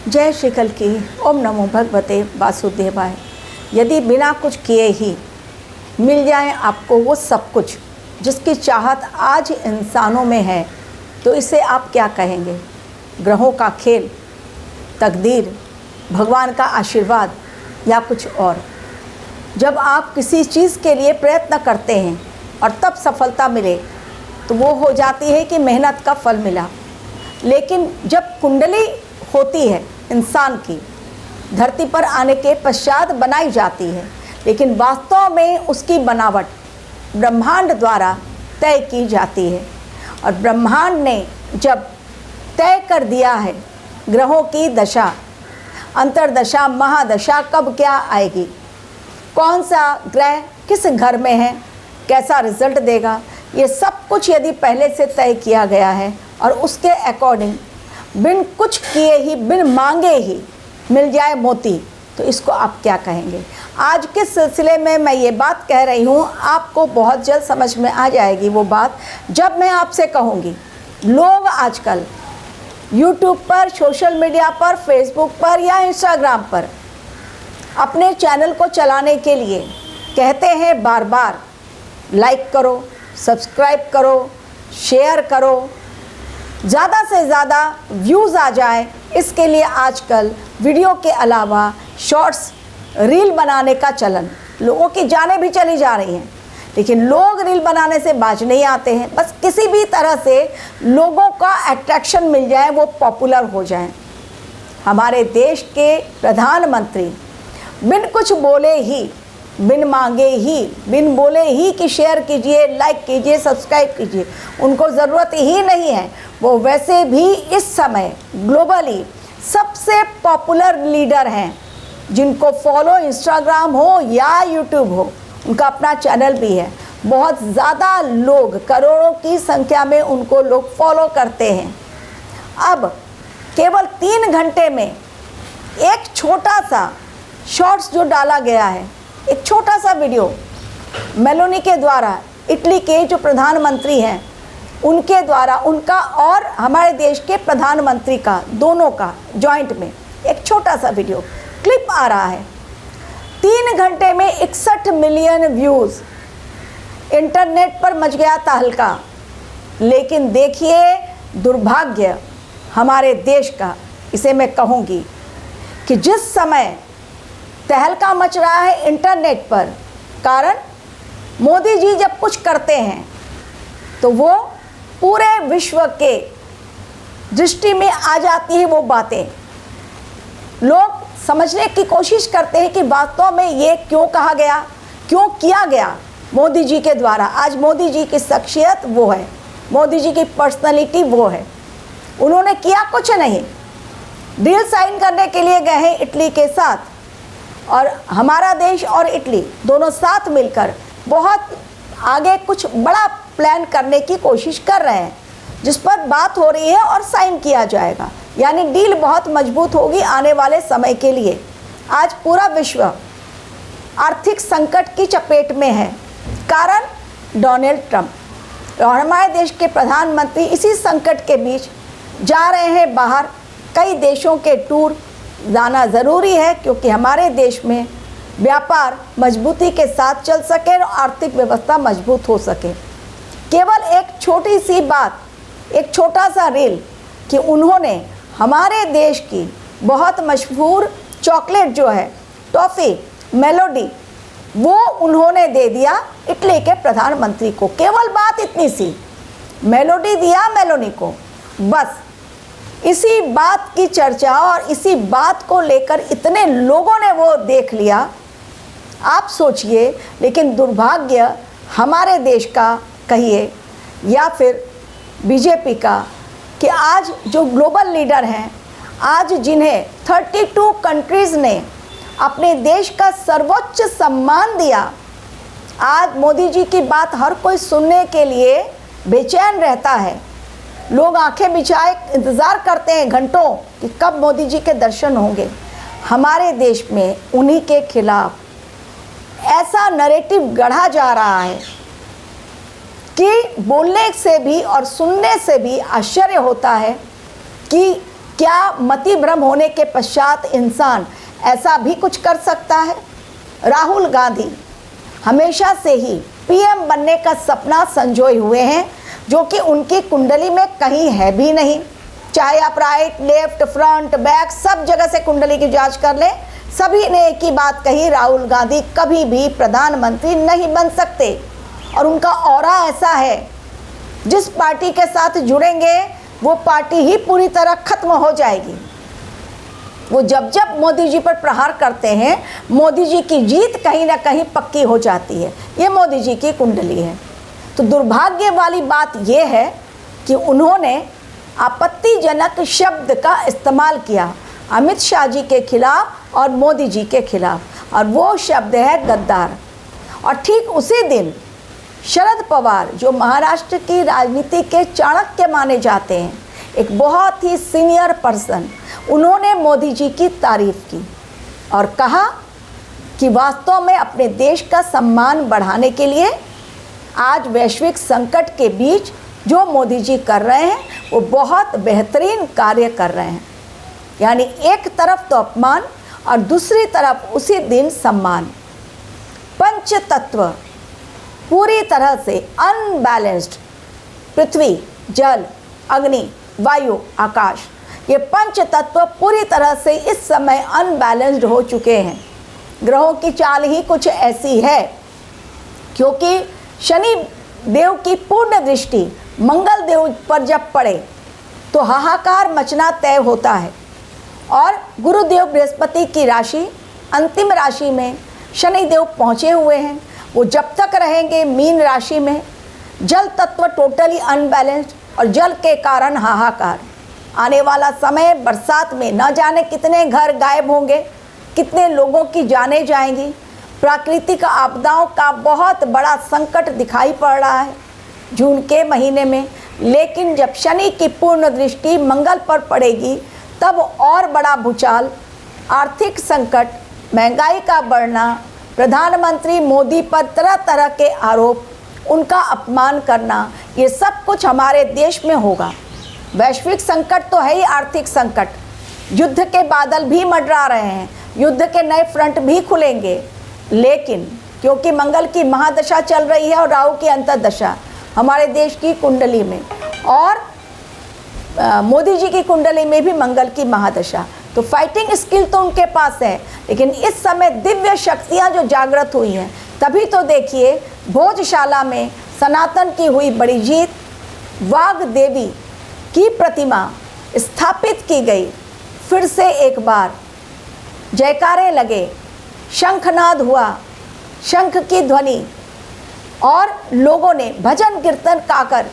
जय श्री कल की। ओम नमो भगवते वासुदेवाय। यदि बिना कुछ किए ही मिल जाए आपको वो सब कुछ जिसकी चाहत आज इंसानों में है, तो इसे आप क्या कहेंगे? ग्रहों का खेल, तकदीर, भगवान का आशीर्वाद या कुछ और? जब आप किसी चीज़ के लिए प्रयत्न करते हैं और तब सफलता मिले तो वो हो जाती है कि मेहनत का फल मिला। लेकिन जब कुंडली होती है इंसान की, धरती पर आने के पश्चात बनाई जाती है, लेकिन वास्तव में उसकी बनावट ब्रह्मांड द्वारा तय की जाती है। और ब्रह्मांड ने जब तय कर दिया है ग्रहों की दशा, अंतर्दशा, महादशा कब क्या आएगी, कौन सा ग्रह किस घर में है, कैसा रिजल्ट देगा, ये सब कुछ यदि पहले से तय किया गया है और उसके अकॉर्डिंग बिन कुछ किए ही, बिन मांगे ही मिल जाए मोती, तो इसको आप क्या कहेंगे? आज के सिलसिले में मैं ये बात कह रही हूँ, आपको बहुत जल्द समझ में आ जाएगी वो बात जब मैं आपसे कहूँगी। लोग आजकल यूट्यूब पर, सोशल मीडिया पर, फेसबुक पर या इंस्टाग्राम पर अपने चैनल को चलाने के लिए कहते हैं बार बार लाइक करो, सब्सक्राइब करो, शेयर करो, ज़्यादा से ज़्यादा व्यूज़ आ जाए, इसके लिए आजकल वीडियो के अलावा शॉर्ट्स, रील बनाने का चलन लोगों की जानें भी चली जा रही हैं। लेकिन लोग रील बनाने से बाज नहीं आते हैं, बस किसी भी तरह से लोगों का अट्रैक्शन मिल जाए, वो पॉपुलर हो जाएं। हमारे देश के प्रधानमंत्री बिन कुछ बोले ही, बिन मांगे ही, बिन बोले ही कि शेयर कीजिए, लाइक कीजिए, सब्सक्राइब कीजिए, उनको ज़रूरत ही नहीं है। वो वैसे भी इस समय ग्लोबली सबसे पॉपुलर लीडर हैं, जिनको फॉलो इंस्टाग्राम हो या यूट्यूब हो, उनका अपना चैनल भी है। बहुत ज़्यादा लोग, करोड़ों की संख्या में उनको लोग फॉलो करते हैं। अब केवल 3 घंटे में एक छोटा सा शॉर्ट्स जो डाला गया है, एक छोटा सा वीडियो मेलोनी के द्वारा, इटली के जो प्रधानमंत्री हैं उनके द्वारा, उनका और हमारे देश के प्रधानमंत्री का, दोनों का जॉइंट में एक छोटा सा वीडियो क्लिप आ रहा है। 3 घंटे में 61 मिलियन व्यूज़, इंटरनेट पर मच गया तहलका। लेकिन देखिए दुर्भाग्य हमारे देश का, इसे मैं कहूँगी कि जिस समय तहलका मच रहा है इंटरनेट पर, कारण मोदी जी जब कुछ करते हैं तो वो पूरे विश्व के दृष्टि में आ जाती है वो बातें। लोग समझने की कोशिश करते हैं कि वास्तव में ये क्यों कहा गया, क्यों किया गया मोदी जी के द्वारा। आज मोदी जी की शख्सियत वो है, मोदी जी की पर्सनालिटी वो है। उन्होंने किया कुछ नहीं, डील साइन करने के लिए गए हैं इटली के साथ, और हमारा देश और इटली दोनों साथ मिलकर बहुत आगे कुछ बड़ा प्लान करने की कोशिश कर रहे हैं, जिस पर बात हो रही है और साइन किया जाएगा। यानी डील बहुत मजबूत होगी आने वाले समय के लिए। आज पूरा विश्व आर्थिक संकट की चपेट में है, कारण डोनाल्ड ट्रंप। और हमारे देश के प्रधानमंत्री इसी संकट के बीच जा रहे हैं बाहर। कई देशों के टूर जाना ज़रूरी है, क्योंकि हमारे देश में व्यापार मजबूती के साथ चल सके और आर्थिक व्यवस्था मजबूत हो सके। केवल एक छोटी सी बात, एक छोटा सा रील कि उन्होंने हमारे देश की बहुत मशहूर चॉकलेट जो है, टॉफ़ी, मेलोडी, वो उन्होंने दे दिया इटली के प्रधानमंत्री को। केवल बात इतनी सी, मेलोडी दिया मेलोनी को, बस इसी बात की चर्चा और इसी बात को लेकर इतने लोगों ने वो देख लिया, आप सोचिए। लेकिन दुर्भाग्य हमारे देश का कहिए या फिर बीजेपी का कि आज जो ग्लोबल लीडर हैं, आज जिन्हें 32 कंट्रीज़ ने अपने देश का सर्वोच्च सम्मान दिया, आज मोदी जी की बात हर कोई सुनने के लिए बेचैन रहता है। लोग आंखें बिछाए इंतज़ार करते हैं घंटों कि कब मोदी जी के दर्शन होंगे। हमारे देश में उन्हीं के खिलाफ ऐसा नैरेटिव गढ़ा जा रहा है कि बोलने से भी और सुनने से भी आश्चर्य होता है कि क्या मति भ्रम होने के पश्चात इंसान ऐसा भी कुछ कर सकता है? राहुल गांधी हमेशा से ही पीएम बनने का सपना संजोए हुए हैं, जो कि उनकी कुंडली में कहीं है भी नहीं। चाहे आप राइट, लेफ्ट, फ्रंट, बैक सब जगह से कुंडली की जांच कर लें, सभी ने एक ही बात कही, राहुल गांधी कभी भी प्रधानमंत्री नहीं बन सकते। और उनका ऑरा ऐसा है, जिस पार्टी के साथ जुड़ेंगे वो पार्टी ही पूरी तरह खत्म हो जाएगी। वो जब जब मोदी जी पर प्रहार करते हैं, मोदी जी की जीत कहीं ना कहीं पक्की हो जाती है। ये मोदी जी की कुंडली है। तो दुर्भाग्य वाली बात ये है कि उन्होंने आपत्तिजनक शब्द का इस्तेमाल किया अमित शाह जी के खिलाफ और मोदी जी के खिलाफ, और वो शब्द है गद्दार। और ठीक उसी दिन शरद पवार, जो महाराष्ट्र की राजनीति के चाणक्य माने जाते हैं, एक बहुत ही सीनियर पर्सन, उन्होंने मोदी जी की तारीफ की और कहा कि वास्तव में अपने देश का सम्मान बढ़ाने के लिए आज वैश्विक संकट के बीच जो मोदी जी कर रहे हैं वो बहुत बेहतरीन कार्य कर रहे हैं। यानी एक तरफ तो अपमान और दूसरी तरफ उसी दिन सम्मान। पंच तत्व पूरी तरह से अनबैलेंस्ड, पृथ्वी, जल, अग्नि, वायु, आकाश, ये पंच तत्व पूरी तरह से इस समय अनबैलेंस्ड हो चुके हैं। ग्रहों की चाल ही कुछ ऐसी है, क्योंकि शनि देव की पूर्ण दृष्टि मंगल देव पर जब पड़े तो हाहाकार मचना तय होता है। और गुरुदेव बृहस्पति की राशि अंतिम राशि में शनि देव पहुँचे हुए हैं। वो जब तक रहेंगे मीन राशि में, जल तत्व टोटली अनबैलेंस्ड और जल के कारण हाहाकार। आने वाला समय बरसात में न जाने कितने घर गायब होंगे, कितने लोगों की जानें जाएंगी। प्राकृतिक आपदाओं का बहुत बड़ा संकट दिखाई पड़ रहा है जून के महीने में। लेकिन जब शनि की पूर्ण दृष्टि मंगल पर पड़ेगी तब और बड़ा भूचाल, आर्थिक संकट, महंगाई का बढ़ना, प्रधानमंत्री मोदी पर तरह तरह के आरोप, उनका अपमान करना, ये सब कुछ हमारे देश में होगा। वैश्विक संकट तो है ही, आर्थिक संकट, युद्ध के बादल भी मंडरा रहे हैं, युद्ध के नए फ्रंट भी खुलेंगे। लेकिन क्योंकि मंगल की महादशा चल रही है और राहु की अंतर्दशा हमारे देश की कुंडली में, और मोदी जी की कुंडली में भी मंगल की महादशा, तो फाइटिंग स्किल तो उनके पास है। लेकिन इस समय दिव्य शक्तियाँ जो जागृत हुई हैं, तभी तो देखिए भोजशाला में सनातन की हुई बड़ी जीत, वाग देवी की प्रतिमा स्थापित की गई। फिर से एक बार जयकारे लगे, शंखनाद हुआ, शंख की ध्वनि, और लोगों ने भजन कीर्तन गाकर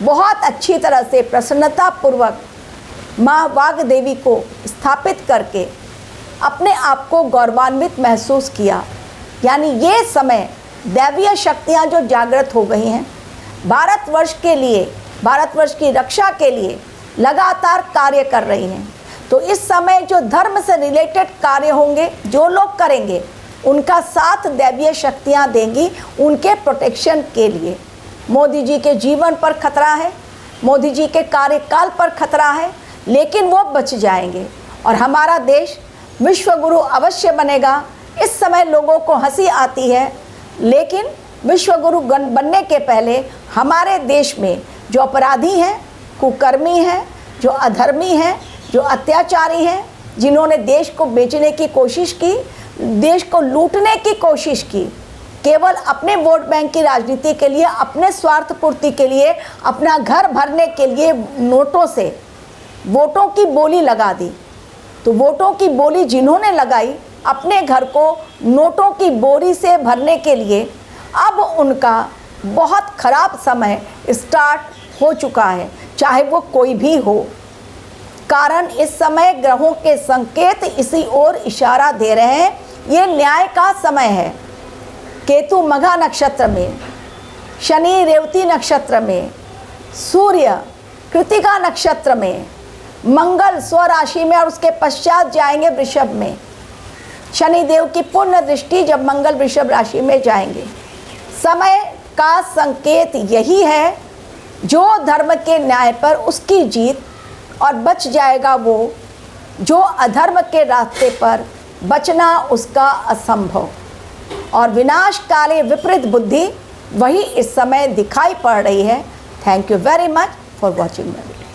बहुत अच्छी तरह से प्रसन्नतापूर्वक माँ वाग देवी को स्थापित करके अपने आप को गौरवान्वित महसूस किया। यानी ये समय दैवीय शक्तियाँ जो जागृत हो गई हैं, भारतवर्ष के लिए, भारतवर्ष की रक्षा के लिए लगातार कार्य कर रही हैं। तो इस समय जो धर्म से रिलेटेड कार्य होंगे, जो लोग करेंगे, उनका साथ दैवीय शक्तियाँ देंगी उनके प्रोटेक्शन के लिए। मोदी जी के जीवन पर खतरा है, मोदी जी के कार्यकाल पर खतरा है, लेकिन वो बच जाएंगे और हमारा देश विश्वगुरु अवश्य बनेगा। इस समय लोगों को हंसी आती है, लेकिन विश्वगुरु बनने के पहले हमारे देश में जो अपराधी हैं, कुकर्मी हैं, जो अधर्मी हैं, जो अत्याचारी हैं, जिन्होंने देश को बेचने की कोशिश की, देश को लूटने की कोशिश की, केवल अपने वोट बैंक की राजनीति के लिए, अपने स्वार्थ पूर्ति के लिए, अपना घर भरने के लिए नोटों से वोटों की बोली लगा दी। तो वोटों की बोली जिन्होंने लगाई अपने घर को नोटों की बोरी से भरने के लिए, अब उनका बहुत खराब समय स्टार्ट हो चुका है, चाहे वो कोई भी हो। कारण इस समय ग्रहों के संकेत इसी ओर इशारा दे रहे हैं। ये न्याय का समय है। केतु मघा नक्षत्र में, शनि रेवती नक्षत्र में, सूर्य कृतिका नक्षत्र में, मंगल स्वराशि में और उसके पश्चात जाएंगे वृषभ में। शनि देव की पूर्ण दृष्टि जब मंगल वृषभ राशि में जाएंगे, समय का संकेत यही है, जो धर्म के न्याय पर उसकी जीत और बच जाएगा वो जो अधर्म के रास्ते पर बचना उसका असंभव। और विनाश काले विपरीत बुद्धि वही इस समय दिखाई पड़ रही है। Thank you very much for watching my video.